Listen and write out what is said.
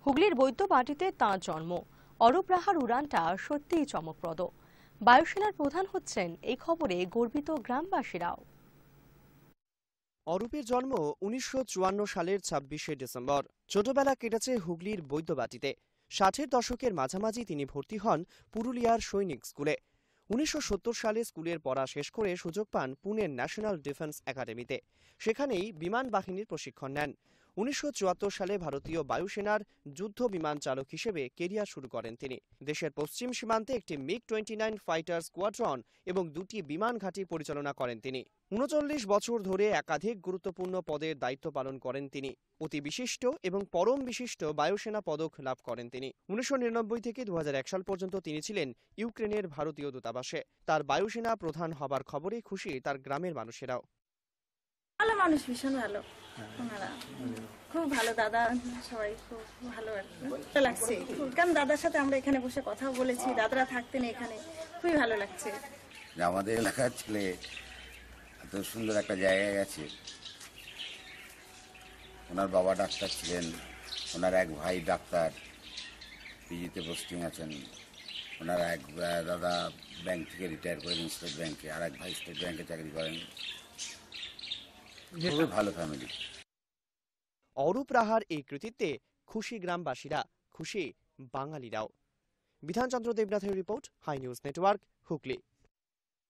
হুগলির বৈদ্যবাটিতে তাঁর জন্ম। অরূপ রাহার উড়ানটা সত্যিই চমকপ্রদ। বায়ুসেনার প্রধান হচ্ছেন এই খবরে গর্বিত গ্রামবাসীরাও। অরূপের জন্ম 1954 সালের 26শে ডিসেম্বর। ছোটবেলা কেটেছে হুগলির বৈদ্যবাটিতে। 60-এর দশকের মাঝামাঝি তিনি ভর্তি হন পুরুলিয়ার সৈনিক স্কুলে। 1970 সালে স্কুলের পড়া শেষ করে সুযোগ পান পুনের ন্যাশনাল ডিফেন্স একাডেমিতে। সেখানেই বিমান বাহিনীর প্রশিক্ষণ নেন। 1974 সালে ভারতীয় বায়ুসেনার যুদ্ধ বিমান চালক হিসেবে কেরিয়ার শুরু করেন তিনি। দেশের পশ্চিম সীমান্তে একটি MiG-29 ফাইটার স্কোয়াড্রন এবং 2টি বিমান ঘাঁটি পরিচালনা করেন তিনি। 39 বছর ধরে একাধিক গুরুত্বপূর্ণ পদের দায়িত্ব পালন করেন তিনি। অতি বিশিষ্ট এবং পরম বিশিষ্ট বায়ুসেনা পদক লাভ করেন তিনি। 1999 থেকে 2001 সাল পর্যন্ত তিনি ছিলেন ইউক্রেনের ভারতীয় দূতাবাসে। তার বায়ুসেনা প্রধান হবার খবরে খুশি তার গ্রামের মানুষেরাও। ভালো মানুষ, ভীষণ ভালো। ওনারা খুব ভালো, দাদা সবাই খুব ভালো লাগছে। কারণ দাদার সাথে আমরা এখানে বসে কথাও বলেছি, দাদারা থাকতেন এখানে, খুবই ভালো লাগছে। আমাদের এলাকার ছেলে এত সুন্দর একটা জায়গায় গেছে। ওনার বাবা ডাক্তার ছিলেন, ওনার এক ভাই ডাক্তার, পিজিতে পোস্টিং আছেন। ওনার এক দাদা ব্যাংক থেকে রিটায়ার করেন স্টেট ব্যাংকে, আর এক ভাই স্টেট ব্যাংকে চাকরি করেন। খুবই ভালো ফ্যামিলি। অরূপ রাহার এই কৃতিত্বে খুশি গ্রামবাসীরা, খুশি বাঙালিরাও। বিধানচন্দ্র দেবনাথের report, hi news network, Hooghly.